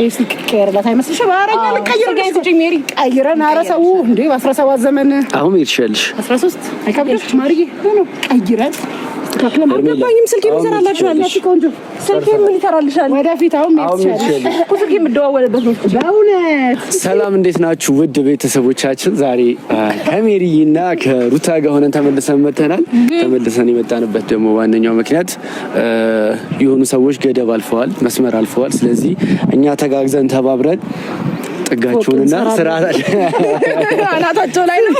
ስልክ ቀየረላት አይመስልሽም? አረኛ ለቀየረሽ ሜሪ ቀይረን አረሰው እንዴ በ17 ዘመን አሁን ይርሻልሽ 13 አይከብድሽ ማርዬ ነው ቀይረን አልገባኝም። ስልክ የሚሰራላችሁ አላችሁ ቆንጆ ስልክ ምን ይሰራልሻል? ወደፊት አሁን ስልክ የምደዋወልበት ነው። በእውነት ሰላም እንዴት ናችሁ ውድ ቤተሰቦቻችን? ዛሬ ከሜሪና ከሩታ ጋር ሆነን ተመልሰን መተናል። ተመልሰን የመጣንበት ደግሞ ዋነኛው ምክንያት የሆኑ ሰዎች ገደብ አልፈዋል፣ መስመር አልፈዋል። ስለዚህ እኛ ተጋግዘን ተባብረን ጥጋቸውንና አናታቸው ላይ ነው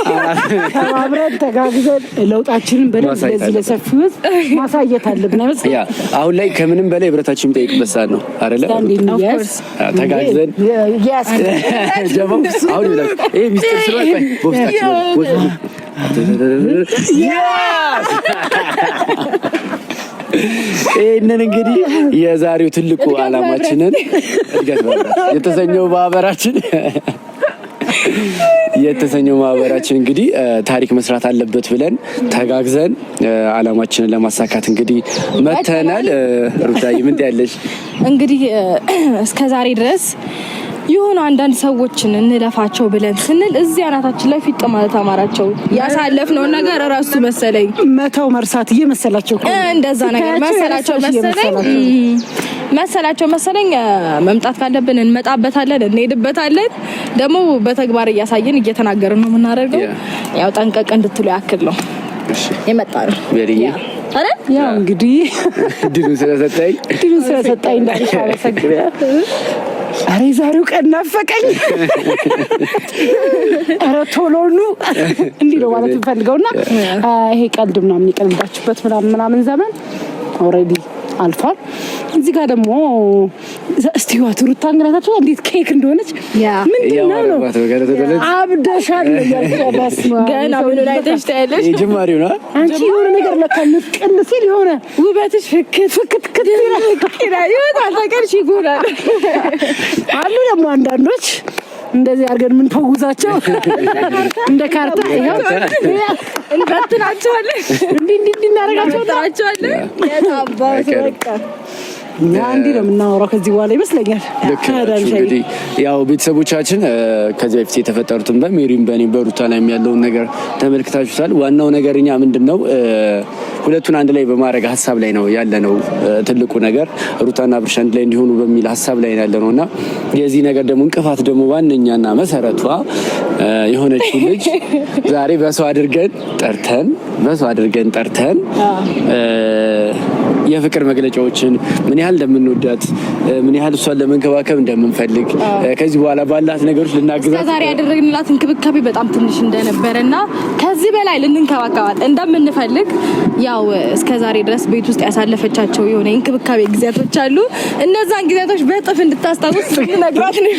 ተባብረን ተጋግዘን ለውጣችንን በደንብ ለሰፊው ማሳየት አለብን አይመስል? ያ አሁን ላይ ከምንም በላይ ህብረታችን የሚጠይቅበት ሰዓት ነው አይደለ? ተጋግዘን ጀማው አሁን ይላል ይሄ ሚስጥር ስለሆነ ቦስታችን ይሄንን እንግዲህ የዛሬው ትልቁ ዓላማችንን የተሰኘው ማህበራችን እንግዲህ ታሪክ መስራት አለበት ብለን ተጋግዘን ዓላማችንን ለማሳካት እንግዲህ መተናል። ሩታዬ ምን ትያለሽ? እንግዲህ እስከዛሬ ድረስ የሆነ አንዳንድ ሰዎችን እንለፋቸው ብለን ስንል እዚህ አናታችን ላይ ፊት ማለት አማራቸው ያሳለፍነው ነገር ራሱ መሰለኝ መተው መርሳት እየመሰላቸው እንደዛ ነገር መሰላቸው መሰለኝ መምጣት ካለብን እንመጣበታለን፣ እንሄድበታለን። ደግሞ በተግባር እያሳየን እየተናገርን ነው የምናደርገው። ያው ጠንቀቅ እንድትሉ ያክል ነው የመጣነው። አረ ያው እንግዲህ ድሉን ስለሰጠኝ እንዳልሽ አመሰግናለሁ። አሬ ዛሬው ቀን ናፈቀኝ። አረ ቶሎኑ እንዲህ ነው ማለት እንፈልገውና ይሄ ቀልድ ምናምን ይቀልዳችሁበት ምናምን ዘመን ኦሬዲ አልፏል። እዚህ ጋር ደግሞ እስቲዋት ሩታ እንግላታችሁ እንዴት ኬክ እንደሆነች ምንድነው ነው አብደሻል ያልከባስ ገና ምን ላይ ተሽታለሽ? ጅማሬው ነው አንቺ የሆነ ነገር ለካልስ ቅልስ የሆነ ውበትሽ ፍክት ይላል ይወጣል ታቀርሽ ይጎራል አሉ ደግሞ አንዳንዶች እንደዚህ አድርገን ምን ተውዛቸው እንደ ካርታ ይሄው እንበትናቸዋለን እንዲህ እናደርጋቸዋለን ያታባው በቃ አንዲ ነው የምናወራው ከዚህ በኋላ ይመስለኛል። እንግዲህ ያው ቤተሰቦቻችን ከዚህ በፊት የተፈጠሩትን በሜሪም በኔም በሩታ ላይ ያለውን ነገር ተመልክታችሁታል። ዋናው ነገርኛ ምንድነው ሁለቱን አንድ ላይ በማድረግ ሐሳብ ላይ ነው ያለነው። ትልቁ ነገር ሩታና አብርሽ አንድ ላይ እንዲሆኑ በሚል ሐሳብ ላይ ያለነውና የዚህ ነገር ደግሞ እንቅፋት ደግሞ ዋነኛና መሰረቷ የሆነችው ልጅ ዛሬ በሰው አድርገን ጠርተን የፍቅር መግለጫዎችን ምን ያህል እንደምንወዳት ምን ያህል እሷን ለመንከባከብ እንደምንፈልግ ከዚህ በኋላ ባላት ነገሮች ልናግዛት ዛሬ ያደረግንላት እንክብካቤ በጣም ትንሽ እንደነበረና ከዚህ በላይ ልንንከባከባት እንደምንፈልግ ያው እስከዛሬ ድረስ ቤት ውስጥ ያሳለፈቻቸው የሆነ እንክብካቤ ጊዜያቶች አሉ። እነዛን ጊዜያቶች በጥፍ እንድታስታውስ ነግራት ነው።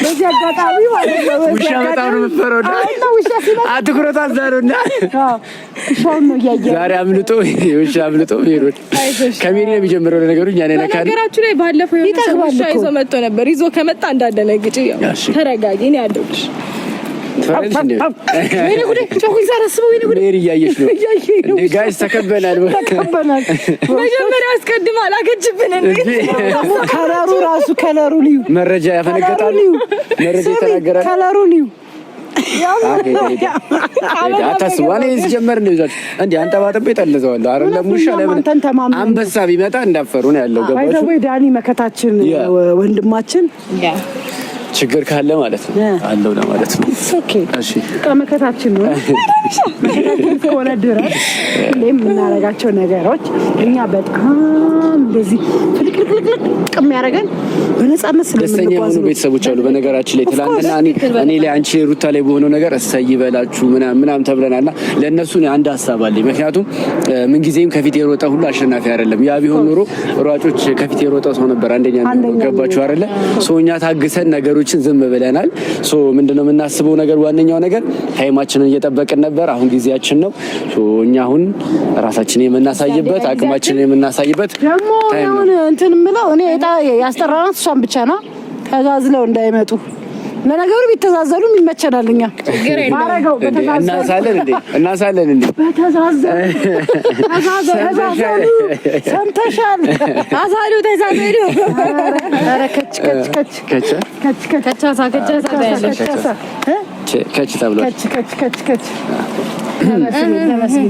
በዚህ አጋጣሚ ማለት ነው ውሻ በጣም ነው የምትፈረው አትኩረታ ዛሬና ሻውን ነው ያያየ ዛሬ አምልጦ ሄሮት ከሜሪ ነው የሚጀምረው ነገሩ እኛ ነን ካለ ነገራችሁ ላይ ባለፈው የሆነ ውሻ ይዞ መጥቶ ነበር። ይዞ ከመጣ እንዳደነግጪ ተረጋጊ ነው ያደውልሽ ወይኔ ጉዴ ጮኩኝ ሳረስበው ወይኔ ጉዴ ሜሪ እያየሽ ነው እንዴ ጋይስ ተከበናል መጀመሪያ አስቀድማ አላከችብን እንዴ ከለሩ ልዩ መረጃ ያፈነገጣሉ መረጃ ተናገራል ከለሩ ልዩ አታስቡ እኔ ሲጀመር ነው ይዟል እንዴ አንጠባጥቤ ጠልዘዋል አይደለም ውሻ ለምን አንበሳ ቢመጣ እንዳፈሩ ነው ያለው ገባችሁ ወይ ዳኒ መከታችን ወንድማችን ችግር ካለ ማለት ነው አለው ለማለት ነው። ኦኬ እሺ ከመከታችን ነው ከሆነ ድረስ የምናረጋቸው ነገሮች እኛ በጣም እንደዚህ ፍልቅልቅልቅ የሚያደርገን በነፃነት ደስተኛ የሆኑ ቤተሰቦች አሉ። በነገራችን ላይ ትላንትና እኔ ላይ አንቺ ሩታ ላይ በሆነው ነገር እሰይ ይበላችሁ ምናምን ተብለናልና ለእነሱ አንድ ሀሳብ አለኝ። ምክንያቱም ምንጊዜም ከፊት የሮጠ ሁሉ አሸናፊ አይደለም። ያ ቢሆን ኖሮ ሯጮች ከፊት የሮጠው ሰው ነበር አንደኛ ነው። ገባችሁ አይደለ? ሶኛ ታግሰን ነገሮችን ዝም ብለናል። ሶ ምንድነው የምናስበው ነገር ዋነኛው ነገር ታይማችንን እየጠበቅን ነበር። አሁን ጊዜያችን ነው። ሶ እኛ አሁን ራሳችንን የምናሳይበት አቅማችንን የምናሳይበት ታይም ነው። እንትን ምለው እኔ ያስጠራናት እሷን ብቻ ነው ተዛዝለው እንዳይመጡ ለነገሩ ቢተዛዘሉ ይመቸናል። እኛ ማረጋው እናሳለን እንዴ ተዛዘሉ ሰምተሻል? አዛሉ ተዛዘሉ ከች ተብሎ ተመስገን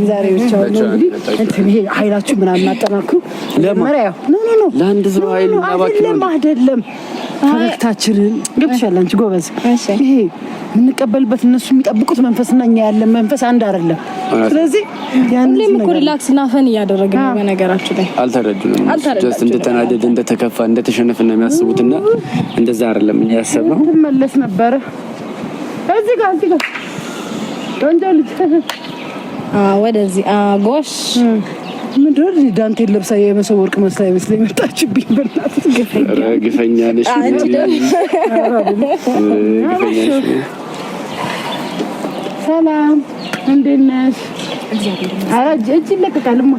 ዛሬ ብቻ ነው እንግዲህ እንትን ይሄ ኃይላችሁ ምናምን አጠናክሩ። ለማሪያ ኖ ለአንድ ሰው ኃይል አይደለም ፈረክታችንን ገብቻለሁ። አንቺ ጎበዝ ይሄ የምንቀበልበት እነሱ የሚጠብቁት መንፈስና እኛ ያለን መንፈስ አንድ አይደለም። ስለዚህ ያንንም እኮ ሪላክስ እና ፈን እያደረግን ነው። በነገራችን ላይ አልተረዱንም። ጀስት እንደተናደደ እንደተከፋ እንደተሸነፈ ነው የሚያስቡትና እንደዛ አይደለም እኛ ያሰብነው። ትመለስ ነበር እዚህ ጋር ወንጀል ወደዚህ ጎሽ ምንድን ነው ዳንቴል ለብሳ የመሰብ ወርቅ መስላ ይመስለኝ መጣችብኝ። በእናትህ ግፈኛ ነሽ። ሰላም እንዴት ነሽ? ኧረ እጅ ይለቀቃልማ።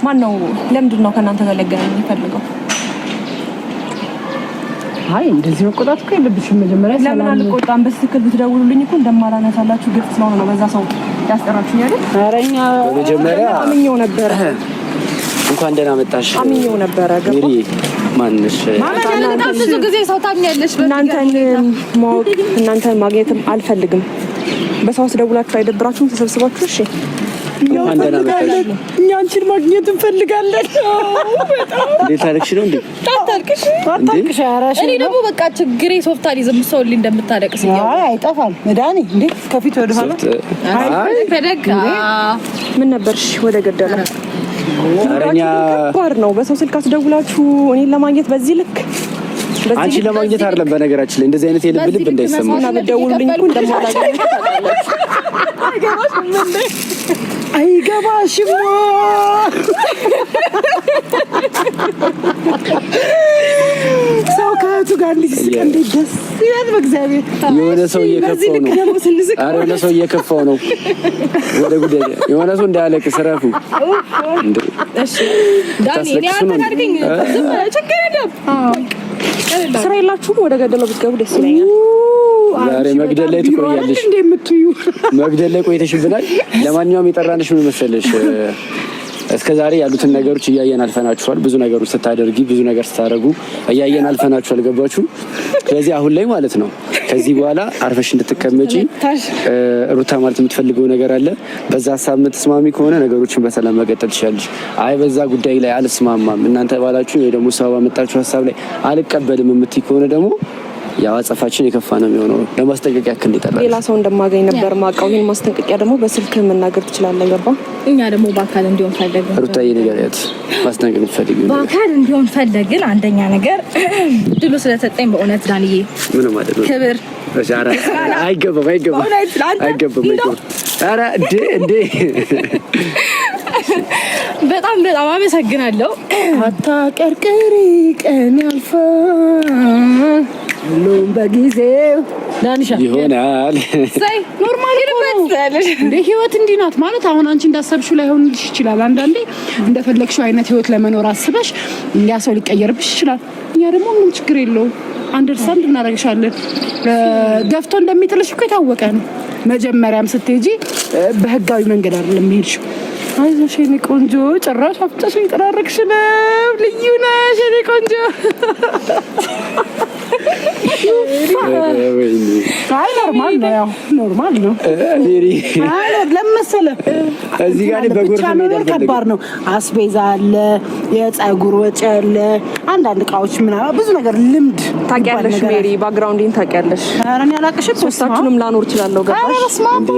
ማነው ለምንድን ነው ከእናንተ ጋር ሊገናኝ የሚፈልገው? አይ እንደዚህ መቆጣት እኮ የለብሽም። መጀመሪያ ለምን አልቆጣም? በትክክል ብትደውሉልኝ እኮ እንደማላነሳላችሁ ግልጽ ስለሆነ ነው በዛ ሰው ያስጠራችሁኝ አይደል? ኧረ እኛ በመጀመሪያ አምኜው ነበረ። እንኳን ደህና መጣሽ። አምኜው ነበረ። ገባ ማንሽ በጣም ብዙ ጊዜ ሰው ታምኛለሽ። እናንተን ማግኘትም አልፈልግም። በሰው አስደውላችሁ አይደብራችሁም? ተሰብስባችሁ እሺ እኛ አንቺን ማግኘት እንፈልጋለን። እንዴት ታለቅሽ ነው እንዴ? ታታልቅሽ አራሽ እኔ ደግሞ በቃ ችግሬ ሶፍታሊዝም ሰው እንደምታለቅስ አይ አይጠፋም መዳኒ እንዴ ከፊት ወደ ኋላ አይ ፈደግ ምን ነበርሽ ወደ ገደለ አረኛ ባር ነው። በሰው ስልክ አስደውላችሁ እኔን ለማግኘት በዚህ ልክ አንቺ ለማግኘት አይደለም። በነገራችን ላይ እንደዚህ አይነት የልብ ልብ እንዳይሰማ እና በደውሉልኝ እኮ እንደማላገኝ አይገባሽም። ሰው ከእህቱ ጋር እንዲስቅ እንዴት ደስ ይላል። በእግዚአብሔር የሆነ ሰው እየከፋው ነው። ኧረ የሆነ ሰው እየከፋው ነው። ወደ ጉዳይ የሆነ ሰው እንዳያለቅስ ረፉ። እሺ ዳኒ እኔ አታድርገኝ። ዝም ችግር የለም። ስራ የላችሁም? ወደ ገደለው ብትገቡ ደስ ይለኛል። ዛሬ መግደል ላይ ትቆያለሽ። መግደል ላይ ቆይተሽብናል። ለማንኛውም የጠራንሽ ምን መሰለሽ፣ እስከ ዛሬ ያሉትን ነገሮች እያየን አልፈናችኋል። ብዙ ነገሮች ስታደርጊ፣ ብዙ ነገር ስታደርጉ እያየን አልፈናችኋል። ገባችሁ? ስለዚህ አሁን ላይ ማለት ነው ከዚህ በኋላ አርፈሽ እንድትቀመጪ ሩታ ማለት የምትፈልገው ነገር አለ። በዛ ሀሳብ የምትስማሚ ከሆነ ነገሮችን በሰላም መቀጠል ትችላለሽ። አይ በዛ ጉዳይ ላይ አልስማማም፣ እናንተ ባላችሁ ወይ ደግሞ ሰው ባመጣችሁ ሀሳብ ላይ አልቀበልም የምትይ ከሆነ ደግሞ ያው አጸፋችን የከፋ ነው የሚሆነው። ለማስጠንቀቂያ ያክል እንዲጠራ ሌላ ሰው እንደማገኝ ነበር ማውቀው። ይሄን ማስጠንቀቂያ ደግሞ በስልክ መናገር ትችላለህ። ገባ? እኛ ደግሞ በአካል እንዲሆን ፈለግን። ሩታዬ ንገሪያት፣ ማስጠንቀቅ ትፈልጊው በአካል እንዲሆን ፈለግን። አንደኛ ነገር ድሉ ስለሰጠኝ በእውነት ዳንዬ ምንም አይደለም። ክብር አይገባም። ኧረ እንዴ በጣም አመሰግናለሁ። አታቀርቅሪ ቀን ያልፋል ሁሉም በጊዜው ዳንሻ ይሆናል። ኖርማል እንደ ህይወት እንዲህ ናት ማለት አሁን አንቺ እንዳሰብሽው ላይሆንልሽ ይችላል። አንዳንዴ እንደፈለግሽው አይነት ህይወት ለመኖር አስበሽ ያ ሰው ሊቀየርብሽ ይችላል። እኛ ደግሞ ምንም ችግር የለውም አንደርስታንድ እናደርግሻለን። ገፍቶ እንደሚጥልሽ እኮ የታወቀ ነው። መጀመሪያም ስትሄጂ በህጋዊ መንገድ አይደለም የሄድሽው። አይዞሽ የኔ ቆንጆ፣ ጭራሽ አፍጫሽ እየጠራረግሽ ነው። ልዩ ነሽ የኔ ቆንጆ። አይ ኖርማል ነው፣ ያው ኖርማል ነው። አይ ለምን መሰለህ እዚህ ጋር በጎርፍ መሄድ ከባድ ነው። አስቤዛ አለ፣ የፀጉር ወጪ አለ፣ አንዳንድ እቃዎች ምናምን ብዙ ነገር ልምድ ታውቂያለሽ። ሜሪ ባክግራውንዲን ታውቂያለሽ። ኧረ እኔ አላውቅሽም። ሶስታችሁንም ላኖር እችላለሁ። ገባሽ? ኧረ በስመ አብ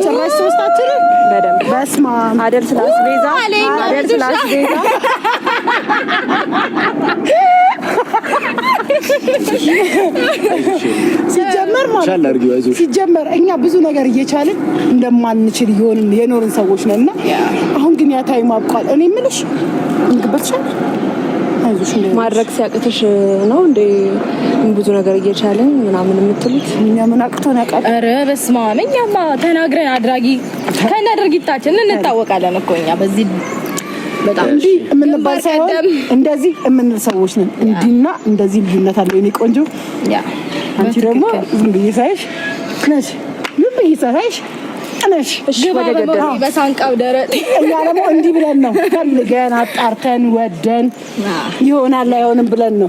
ጭራሽ ሶስታችንን በደንብ በስመ አብ አይደል? ስለ አስቤዛ አይደል? ስለ አስቤዛ ሲጀመር እኛ ብዙ ነገር እየቻልን እንደማንችል የኖርን ሰዎች ነንና አሁን ግን ያ ታይም አብቋል። እኔ የምልሽ እንግበትሻል ማድረግ ሲያቅትሽ ነው እንዴ ብዙ ነገር እየቻልን ምናምን የምትሉት? እኛ ምን አቅቶን ያውቃል? ኧረ በስመ አብ እኛማ ተናግረን አድራጊ ከነ ድርጊታችን እንታወቃለን እኮ እኛ በዚህ በጣም እንዲህ የምንባል ሳይሆን እንደዚህ የምንል ሰዎች ነን። እንዲና እንደዚህ ልዩነት አለው። እኔ ቆንጆ አንቺ ደግሞ ዝም ብዬ ሳይሽ ነሽ፣ ዝም ብዬ ሳይሽ ነሽ። እሺ ወደ ገደለው በሳንቃው ደረጥ እኛ ደግሞ እንዲህ ብለን ነው ፈልገን አጣርተን ወደን ይሆናል አይሆንም ብለን ነው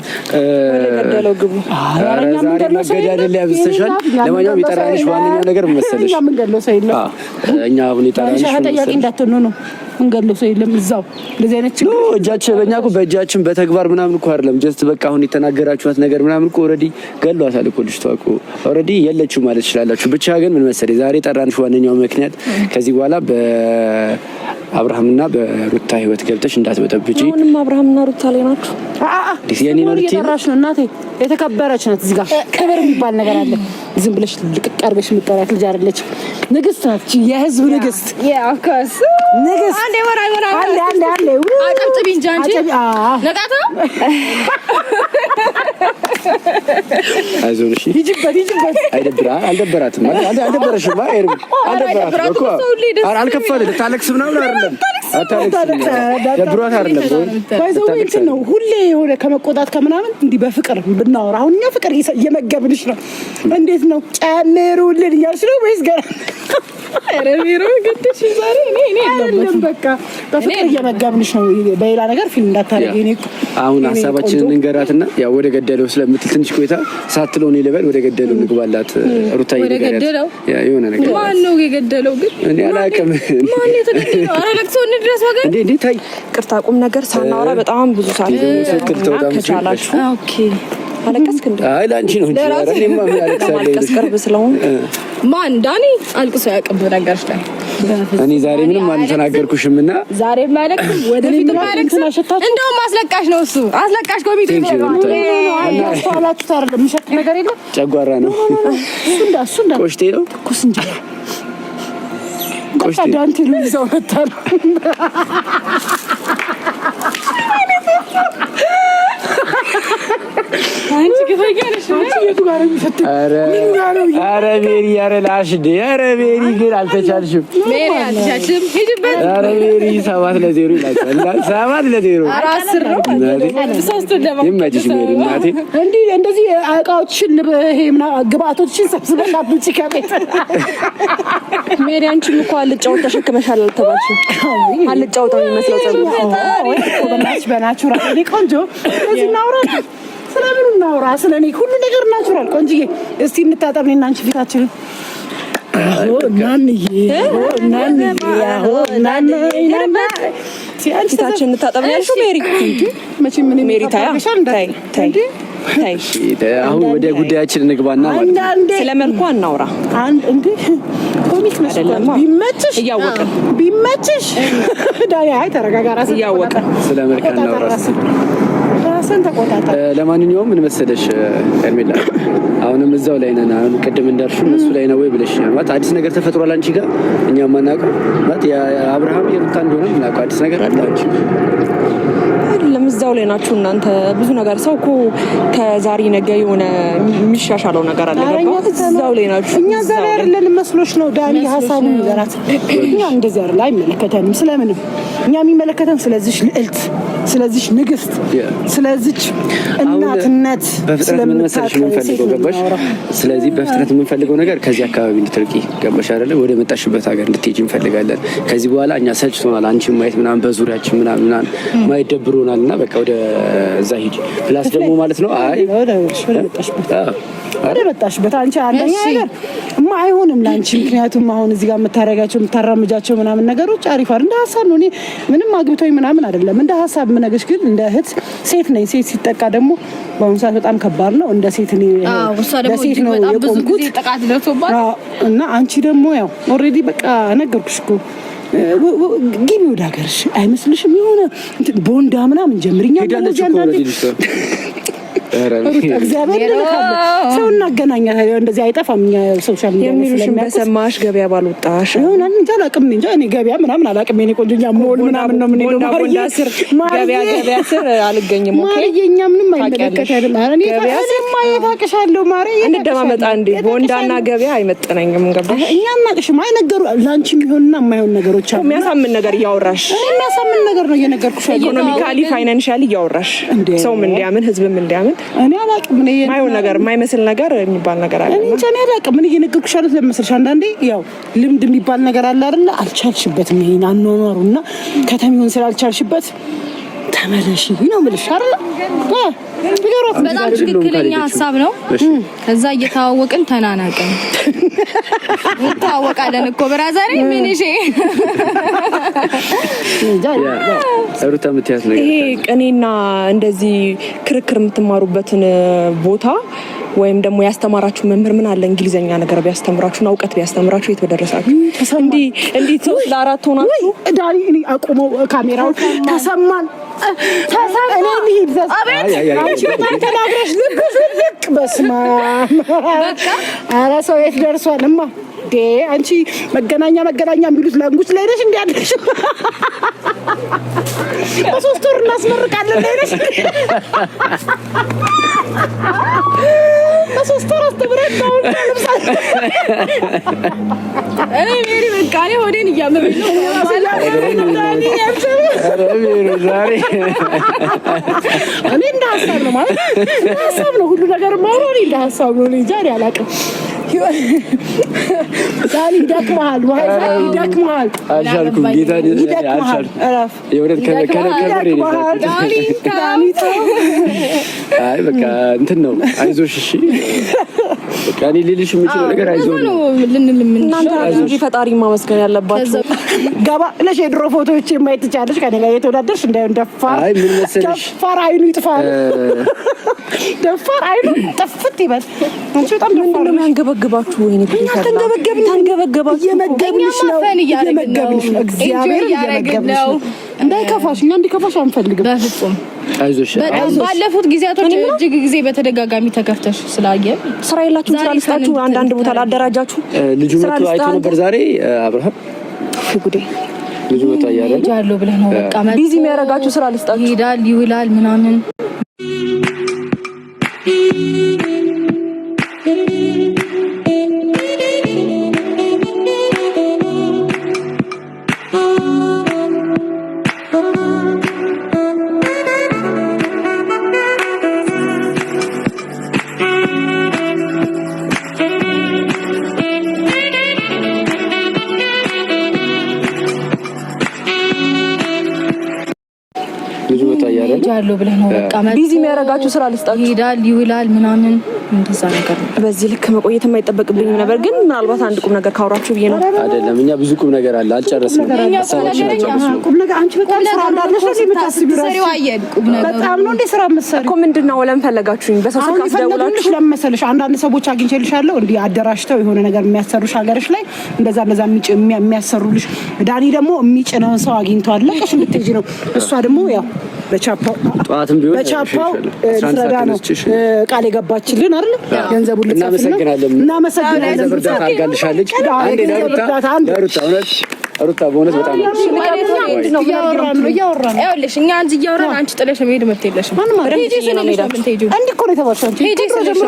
ወደ ገደለው ግቡ። አረኛ ምን ገደለው መገዳደል ያብስተሻል። ለማንኛውም የጠራንሽ ዋነኛው ነገር መሰለሽ እኛ ምን ገደለው ሰው የለም። እኛ አሁን የጠራንሽ ተጠያቂ እንዳትሆኑ ነው። ምን ገደለው ሰው የለም። እዛው እንደዚህ አይነት ችግር እጃችን በእኛ እኮ በእጃችን በተግባር ምናምን እኮ አይደለም። ጀስት በቃ አሁን የተናገራችኋት ነገር ምናምን እኮ ኦልሬዲ ገሏታል እኮ ልጅቷ እኮ ኦልሬዲ የለችው ማለት ትችላላችሁ። ብቻ ግን ምን መሰለኝ ዛሬ ጠራንሽ ዋነኛው ምክንያት ከዚህ በኋላ በአብርሃምና በሩታ ህይወት ገብተሽ እንዳትበጠብጪ። ምንም አብርሃምና ሩታ ላይ ናችሁ። የኔ ነው ልጅ እየጠራሽ ነው እናቴ። የተከበረች ናት። እዚህ ጋር ክብር የሚባል ነገር አለ። ዝም ብለሽ ልቅቅ አድርገሽ የምትጠራት ልጅ አይደለች። ንግስት ናት። የህዝብ ንግስት ኦፍ ኮርስ ንግስት። አንዴ ወራ አንዴ አጨብጭቢ እንጂ አንቺ ነቃታ አይዞሽ። እሺ ይጅበት አልደበራትም። አልደበረሽም። አልደበራትም እኮ አልከፋለ ታለቅስ ምናምን አይደለም። ደብሯት አይደለም። ባይዘው እንትን ነው ሁሌ የሆነ ከመቆጣት ከምናምን እንዲህ በፍቅር ብናወራ አሁን እኛ ፍቅር እየመገብንሽ ነው። እንዴት ነው ጨምሩልን እያልሽ ነው ወይስ ገና? ኧረ ቢሮ ግድሽ ዛሬ እኔ አይደለም በቃ በፍቅር እየመገብንሽ ነው። በሌላ ነገር ፊልም እንዳታረጊ። እኔ አሁን ሀሳባችንን እንገራትና ያው ወደ ገደለው ስለምትል ትንሽ ቆይታ ሳትለው እኔ ልበል ወደ ገደለው እንግባላት። ሩታዬ ወደ ገደለው የሆነ ነገር ማን ነው የገደለው ግን? እኔ አላውቅም። ማን የተገደለው? ኧረ ለቅሶ እንድረስ ወገን እንዴ ታይ ቅርታ ቁም ነገር ሳናወራ በጣም ብዙ ሰዓት ኦኬ አለቀስክ እንዴ? አይ ላንቺ ነው እንጂ አረኔማ ማልቀስ ቅርብ ስለሆነ ማን ዳኒ አልቅሶ ያቀብ ነገርሽ ላይ እኔ ዛሬ ምንም አልተናገርኩሽም እና ዛሬ ማለቅስ ወደፊት ማለቅስ እንደውም አስለቃሽ ነው እሱ አስለቃሽ ኮሚቴ ነው። ያስተዋላችሁት አይደለም የሚሸጥ ነገር የለም። ጨጓራ ነው እሱ እንዳ ቆሽቴ ነው ኩስ እንጀራ ቆሽቴ ዳንቴሉ ይዘው መጣሉ። አንቺ ገፈጋለሽ ነው የቱ ጋር የሚፈት ኧረ ሜሪ ኧረ ላሽዴ ኧረ ሜሪ ግን አልተቻልሽም። ሜሪ አልተቻልሽም። ሂጂበት ኧረ ሜሪ 7-0 ይላል 7-0 10 ነው 3 ደግሞ ይመችሽ ሜሪ እናቴ። እንደዚህ እቃዎችን ይሄ ግብአቶችን ሰብስበን አጥንጭ ከቤት ሜሪ አንቺም እኮ አልጫው ተሸክመሻል አልተባልሽም? አልጫው ነው የሚመስለው ጸጉር በናቹራ እኔ ቆንጆ እዚህ እናውራ። ስለምን እናውራ? ስለኔ ሁሉ ነገር ናቹራል። ቆንጆዬ እስቲ እንታጠብ እኔና አንቺ ፊታችንን። ፊታችን እንታጠብ ነው ያልሽው ሜሪ? መቼም ምን ሜሪ ታይ አሁን ወደ ጉዳያችን እንግባና ስለ መልኩ እናውራ። እንዴ ኮሚክ ነው አይደለም? ቢመችሽ እያወቅን ቢመችሽ ዳይ ተረጋጋ። ራስ እያወቅን ስለ መልኩ እናውራ። ራስን ተቆጣጣ። ለማንኛውም ምን መሰለሽ ሄርሜላ አሁንም እዛው ላይ ነን። አሁን ቅድም እንዳልሽው እነሱ ላይ ነው ወይ ብለሽኛል። ማለት አዲስ ነገር ተፈጥሯል አንቺ ጋር እኛ ማናውቀው ማለት የአብርሃም የሩታ እንደሆነ ምናውቀው አዲስ ነገር አለ አንቺ አይደለም? እዛው ላይ ናችሁ እናንተ። ብዙ ነገር ሰው እኮ ከዛሬ ነገ የሆነ የሚሻሻለው ነገር አለ። ገባህ? እዛው ላይ ናችሁ። እኛ ዛሬ አይደለም መስሎሽ ነው ዳኒ ሀሳቡን ይዘራት። እኛ እንደዚህ አይደል አይመለከተንም ስለምንም። እኛ የሚመለከተን ስለዚህ ልዕልት፣ ስለዚህ ንግስት፣ ስለዚህ እናትነት ስለምንፈልገው የምንፈልገው ገባሽ? ስለዚህ በፍጥነት የምንፈልገው ነገር ከዚህ አካባቢ እንድትርቂ ገባሽ አይደለ? ወደ መጣሽበት ሀገር እንድትሄጂ እንፈልጋለን። ከዚህ በኋላ እኛ ሰልችቶናል አንቺን ማየት ምናምን በዙሪያችን ምናምን ማየት ደብሮናል እና በቃ ወደ እዛ ሂጂ። ፕላስ ደግሞ ማለት ነው አይ ወደ መጣሽበት አንቺ አንደኛ ነገር አይሆንም ላንቺ። ምክንያቱም አሁን እዚህ ጋር የምታረጋቸው የምታራምጃቸው ምናምን ነገሮች አሪፍ አይደል? እንደ ሀሳብ ነው። እኔ ምንም አግብቶኝ ምናምን አይደለም እንደ ሀሳብ ምነግርሽ፣ ግን እንደ እህት ሴት ነኝ። ሴት ሲጠቃ ደግሞ በአሁኑ ሰዓት በጣም ከባድ ነው። እንደ ሴት እኔ ለሴት ነው የቆምኩት እና አንቺ ደግሞ ያው ኦልሬዲ በቃ ነገርኩሽ እኮ ግቢ ወደ ሀገርሽ አይመስልሽም? የሆነ ቦንዳ ምናምን ጀምሪኛ እግዚአብሔር ሰው እናገናኛለን። እንደዚህ አይጠፋም። እኛ ሶሻል ሚዲያ የሚሉሽን በሰማሽ ገበያ ባልወጣሽ ይሆናል እንጂ አላውቅም። እንጂ እኔ ገበያ ምናምን አላውቅም። የኔ ቆንጆኛ ሞል ምናምን ነው የምንሄደው። ገበያ ስር አልገኝም። ኦኬ ማርዬኛ ምንም አይመለከተንም። አረ እኔ ማየታቅሻለሁ ማርዬ እንደማመጣ እንዴ ቦንዳና ገበያ አይመጠነኝም። ገባሽ? እኛ እናቅሽም አይነገሩ ላንቺ የሚሆንና የማይሆን ነገሮች አሉ። የሚያሳምን ነገር እያወራሽ የሚያሳምን ነገር ነው እየነገርኩሽ። ኢኮኖሚካሊ ፋይናንሻሊ እያወራሽ ሰውም እንዲያምን ህዝብም እንዲያምን እኔ አላውቅም። እኔ የማይሆን ነገር የማይመስል ነገር የሚባል ነገር አለ። እኔ አላውቅም። እኔ እየነገርኩሽ አሉት ለመሰልሽ አንዳንዴ ያው ልምድ የሚባል ነገር አለ አይደል? አልቻልሽበትም። ይሄን አኗኗሩና ከተማውን ስላልቻልሽበት ተመለሽ ነው የምልሽ አይደል? በጣም ትክክለኛ ሀሳብ ነው። ከዛ እየተዋወቅን ተናናቀን እንታወቃለን እኮ ብራዘር ምን እሺ ሩታ ምትያት ነገር ይሄ ቅኔና እንደዚህ ክርክር የምትማሩበትን ቦታ ወይም ደግሞ ያስተማራችሁ መምህር ምን አለ እንግሊዘኛ ነገር ቢያስተምራችሁና እውቀት ቢያስተምራችሁ የት በደረሳችሁ። እንዲህ ለአራት ሆናችሁ ዳኒ እኔ አቆመው ካሜራው ተሰማን እኔ ልሂድ አንቺ በጣም ተናግረሽ ልክ በስማ ኧረ ሰው የት ደርሷልማ ዴ አንቺ መገናኛ የሚሉት ላንጉስ ላይ ነሽ እንዴ አለሽ በሶስት ወር እናስመርቃለን ላይ ነሽ በሶስት ወር አስተምረን ነው ለምሳሌ እኔ ሜሪ በቃ እኔ ሆዴን እያመመኝ ነው ዛሬ እኔ እንደ ሀሳብ ነው ማለት ሀሳብ ነው ሁሉ ነገር ማውራት እኔ እንደ ሀሳብ ነው እንጂ ዛሬ አላውቅም ዛሬ ይደክማል ይደክማል አልቻልኩም ጌታ አልቻልኩም የወረት ከለከለ አይ በቃ እንትን ነው አይዞሽ እሺ በቃ እኔ ልልሽ የምችለው ነገር አይዞሽ ነው እናንተ እንጂ ፈጣሪ ማመስገን ያለባችሁ ገባ ለሽ የድሮ ፎቶዎች ማየት ትቻለሽ ከኔ ጋር የተወዳደርሽ እንዳይደፋር አይ ምን መሰለሽ ደፋር አይኑ ይጥፋል ደፋር አይኑ ጥፍት ይበል አንቺ በጣም ምንድነው የሚያንገበግባችሁ ወይኔ ታንገበገብሽ የመገብልሽ ነው እግዚአብሔር እየመገብልሽ ነው እንዳይከፋሽ እኛ እንዲከፋሽ አንፈልግም በፍጹም አይዞሽ በጣም ባለፉት ጊዜያቶች እጅግ ጊዜ በተደጋጋሚ ተከፍተሽ ስላየን ስራ የላችሁም ስራ ልስጣችሁ አንዳንድ ቦታ ላደራጃችሁ ልጁ መጥቶ አይቶ ነበር ዛሬ አብርሃም ጉዴ ልጁ መጥቶ ያያለ ያለው ብለህ ነው በቃ ቢዚ የሚያረጋችሁ ስራ ልስጣችሁ ይሄዳል ይውላል ምናምን ያለው ብለህ ነው በቃ ቢዚ የሚያረጋችሁ ስራ ልስጣችሁ ይሄዳል ይውላል ምናምን እንደዛ ነገር ነው። በዚህ ልክ መቆየት የማይጠበቅብኝ ነበር፣ ግን ምናልባት አንድ ቁም ነገር ካወራችሁ ብዬ ነው። አይደለም እኛ ብዙ ቁም ነገር አለ አልጨረስንም። ቁም ነገር አንቺ በጣም ስራ እንዳለሽ ለምታስቢ ሰሪው አየን ቁም ነገር በጣም ነው እንደ ስራ መሰሪ እኮ ምንድነው ለምን ፈለጋችሁኝ? በሰው ስልክ አስደውላችሁ ለምመሰልሽ አንዳንድ ሰዎች አግኝቼልሻለሁ እንዲህ አደራሽተው የሆነ ነገር የሚያሰሩሽ ሀገርሽ ላይ እንደዛ የሚያሰሩልሽ ዳኒ ደግሞ የሚጭነውን ሰው አግኝቷል ለቀሽ እንድትሄጂ ነው። እሷ ደግሞ ያው በቻፓው ጧትም ቢሆን በቻፓው ስራዳ ነው ቃል የገባችልን አይደል? ገንዘቡን እናመሰግናለን። እርዳታ አድርጋልሻለች። አንዴ ሩታ በእውነት በጣም እያወራን ነው ይኸውልሽ እኛ አንቺ እያወራን አንቺ ጥለሽ መሄድ መብት የለሽም። እንዲህ እኮ ነው የተባልሽው አንቺ ጀምሮ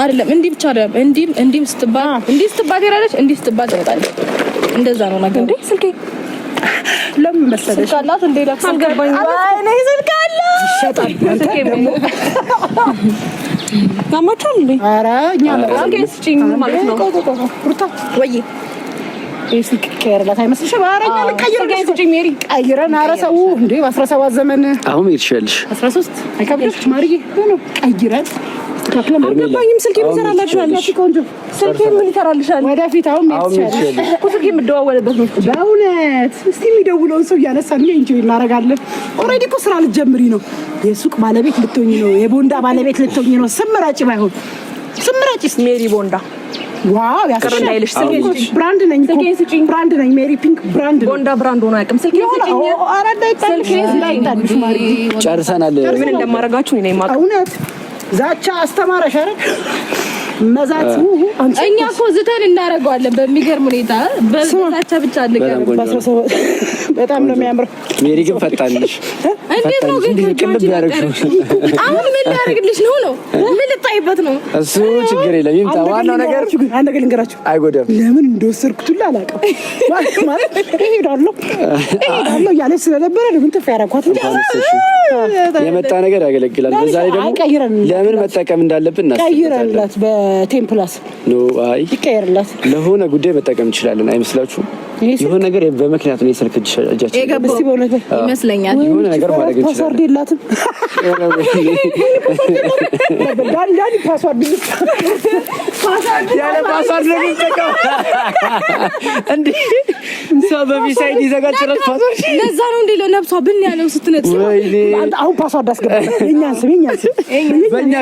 አይደለም እንዲህ ብቻ አይደለም እንዲህም ስትባል ትሄዳለች እንዲህ ስትባል ትወጣለች። እንደዛ ነው ነገር እንዴ ስልኬ ለምን መሰለሽ ስልካላት እንዴ ለአልገባኝ አይኔ ስልካላ ይሸጣል ማማቻል እንዴ ኧረ እኛ ስልኬ ማለት ነው ሩታ ወይ ስልክ ከረላት አይመስልሽም? ኧረ እኛ ልቀይር ሜሪ ቀይረን ኧረ ሰው እንዴ በ17 ዘመን አሁን ይልሻልሽ 13 አይከብድሽ ማርዬ ነው ቀይረን አልገባኝም። ስልኬ ይሰራላችኋል። ቆንጆ ስልኬ ምን ይሰራልሻል? ወደፊት አሁን ሜትቻለሽ እኮ ስልኬ የምደዋወልበት ነው። በእውነት እስቲ የሚደውለውን ሰው እያነሳን እንጂ እናደርጋለን። ኦልሬዲ እኮ ስራ ልትጀምሪ ነው። የሱቅ ባለቤት ልትሆኚ ነው። የቦንዳ ባለቤት ልትሆኚ ነው። ስምራጭ ባይሆን ስምራጭ ሜሪ ቦንዳ ዋው ያስቀርላይልሽ ብራንድ ነኝ ብራንድ ነኝ ሜሪ ፒንክ ብራንድ ቦንዳ ብራንድ ሆኖ አያውቅም። ስልኬ ስጪኝ። አራዳ ይጣልሽ ማሪ ጨርሰናል። ምን እንደማረጋችሁ እኔ ማቀ እውነት ዛቻ አስተማረሽ አይደል? መዛት እኛ እኮ ዝተን እናደርገዋለን በሚገርም ሁኔታ በዛቻ ብቻ አንገርም። በጣም ነው የሚያምረው። ሜሪ ግን ፈጣንሽ እንዴት ነው ግን ቅልብ ያደርግሽ? አሁን ምን ሊያደርግልሽ ነው? ምን ልታይበት ነው? እሱ ችግር የለም ይምጣ። ዋናው ነገር አንድ ነገር ልንገራችሁ፣ አይጎዳም። ለምን እንደወሰድኩት ሁሉ አላውቅም። ማለት እሄዳለሁ እያለች ስለነበረ ለምን ተፍ ያደረኳት እንጂ የመጣ ነገር ያገለግላል። በዛ ላይ ደግሞ ለምን መጠቀም እንዳለብን ቀይረንላት በቴምፕላስ ኖ አይ ይቀየርላት ለሆነ ጉዳይ መጠቀም እንችላለን። አይመስላችሁም? የሆነ ነገር በምክንያት ነው የስልክ እጃችን የገባው ይመስለኛል። የሆነ ነገር ማድረግ እንችላለን። ፓስወርድ የላትም። ዳኒ ፓስወርድ ያለ ፓስወርድ ነው የሚጠቀመው እንዴ? ሰው በሚሳይድ ይዘጋል ጭራሽ ፓስወርድ። ለዛ ነው እንዴ ለነብሷ ብን ያለው ስትነጥስ። አሁን ፓስወርድ አስገባ። የኛን ስም በእኛ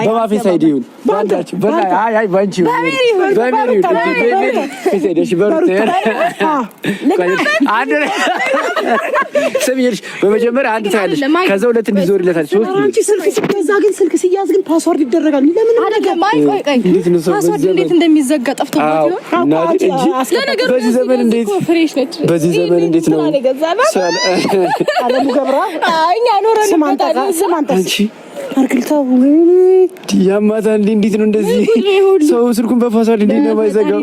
በማፊ ሳይድ ይሁን ባንዳችሁ አይ ባንቺ በሜሪ ፊሴደሽ በሩት አንድ ስም ይልሽ በመጀመሪያ አንድ ታያለሽ፣ ከዛ ሁለት እንዲዞርለታል ሶስት አንቺ ስልክ ሲገዛ ግን ስልክ ሲያዝ ግን ፓስወርድ ይደረጋል። ለምን አይደለም? ቆይ ፓስወርድ እንዴት እንደሚዘጋ ጠፍቶባት ይሆን? ለነገሩ በዚህ ዘመን እንዴት ፍሬሽ ነች። በዚህ ዘመን እንዴት ነው አለሙ ገብራ እኛ ኖረን ስማንታች አርክልታው ያማታ እንዴት ነው እንደዚህ ሰው ስልኩን በፓስወርድ እንዴት ነው የማይዘጋው?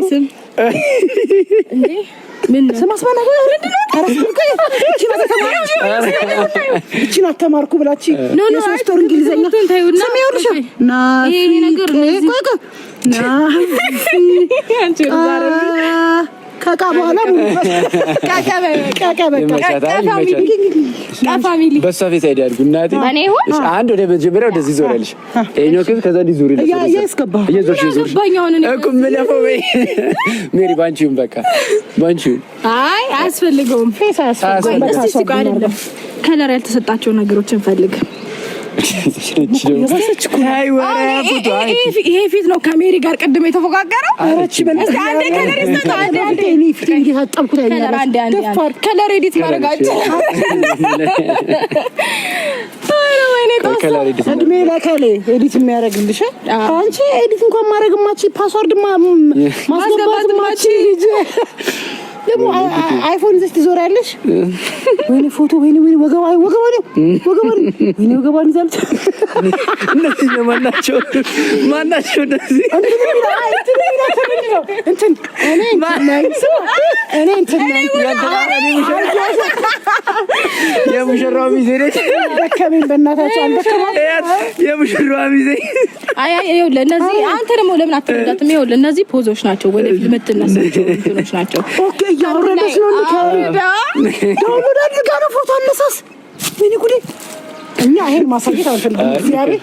እንዴ ምን ስማስማና እቺን አተማርኩ ብላቺ የሶስት ወር እንግሊዘኛ ስም ይኸውልሽ ይሄ ነገር ከቃ በኋላ ፋሚሊ በሷ ፊት አይዳርጉ እናቴ። አንድ ወደ መጀመሪያ ወደዚህ ዞራለሽ እኛው ከዛ እንዲዞርልሽ ሜሪ ባንቺውን በቃ ባንቺውን አይ አያስፈልገውም። ከለር ያልተሰጣቸው ነገሮችን ፈልግ። ይሄ ፊት ነው ከሜሪ ጋር ቅድም የተፎካከረው። ከለር ኤዲት ማድረጋቸው እድሜ ለከሌ ኤዲት የሚያደርግልሽ አንቺ ኤዲት እንኳን ማድረግ ማቺ ፓስወርድ ማስገባት ማቺ ደግሞ አይፎን ይዘሽ ትዞሪያለሽ። ወይኔ ፎቶ ወይኔ ወገባ ይዛልሽ። እነዚህ ማናቸው እንደዚህ እንትን የሙሽራው ሚዜ ነች። ደከመኝ በእናታቸው የሙሽራው ሚዜ ይኸውልህ እነዚህ አንተ ደግሞ ለምን አትረዳትም? ይኸውልህ እነዚህ ፖዞች ናቸው፣ ወደፊት የምትነሳቸው እንትኖች ናቸው። ኦኬ እያወረደች ነው ዳውንሎድ አድርጋ ነው ፎቶ አነሳስ። ወይኔ ጉዴ! እኛ ይሄን ማሳየት አንፈልግም። እግዚአብሔር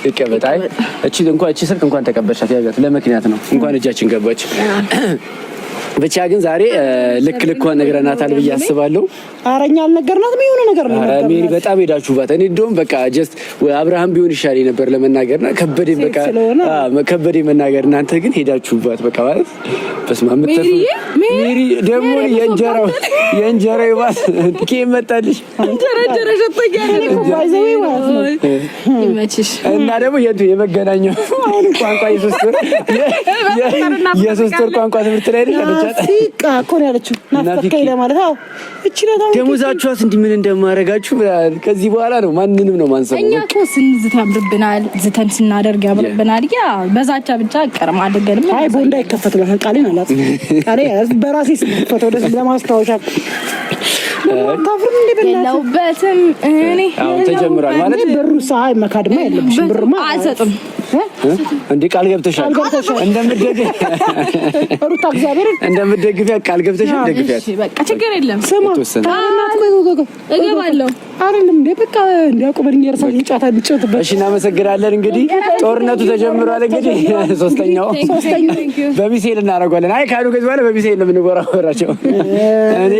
ይቀመጥ። አይ እቺ ስልክ እንኳን ተቀበልሻት ያዛት ለምክንያት ነው። እንኳን እጃችን ገባች። ብቻ ግን ዛሬ ልኳን ነግረናታል ብዬ አስባለሁ። አረኛ አልነገርናትም። የሆነ ነገር ነው ሜሪ በጣም ሄዳችሁባት። እኔ እንደውም በቃ ጀስት አብርሃም ቢሆን ይሻለኝ ነበር ለመናገርና ከበዴ መናገር። እናንተ ግን ሄዳችሁባት በቃ ማለት በስመ አብ ሜሪ ደግሞ የእንጀራው ይባስ ትኬ መጣልሽ እና ደግሞ የመገናኛው አሁን ቋንቋ የሶስት ወር ቋንቋ ትምህርት ላይ ናፍቃ እኮ ነው ያለችው። ናፍቃኝ ለማለት ደሞዛችኋስ እንዲህ ምን እንደማደርጋችሁ ከዚህ በኋላ ነው ማንንም ነው ማንሰው። እኛ እኮ ስንዝት ያምርብናል፣ ዝተን ስናደርግ ያምርብናል። ያ በዛቻ ብቻ ቀርማ አድርገንም አይ ቦንዳ ይከፈት ቃሌን አላት። ቃሌ በራሴ ስፈተው ደስ ለማስታወሻ ታፍርም እንደበላውበትም እኔ አሁን ተጀምሯል ማለት ብሩ ሳይ መካድማ የለብሽም። ብሩማ አልሰጥም እንዴ ቃል ገብተሻል ሩታ እግዚአብሔርን እንደምትደግፊያት ቃል ገብተሻል። ደግፊያት በቃ ችግር የለም። ስማ እገባለሁ አይደለም እንዴ በቃ እንዲያቆበኝ የራሳችን ጫታ ልጭውትበት። እሺ እናመሰግናለን። እንግዲህ ጦርነቱ ተጀምሯል። እንግዲህ ሶስተኛው በሚሳኤል እናደርገዋለን። አይ ካሉ ከዚህ በኋላ በሚሳኤል ነው የምንወራወራቸው። እኔ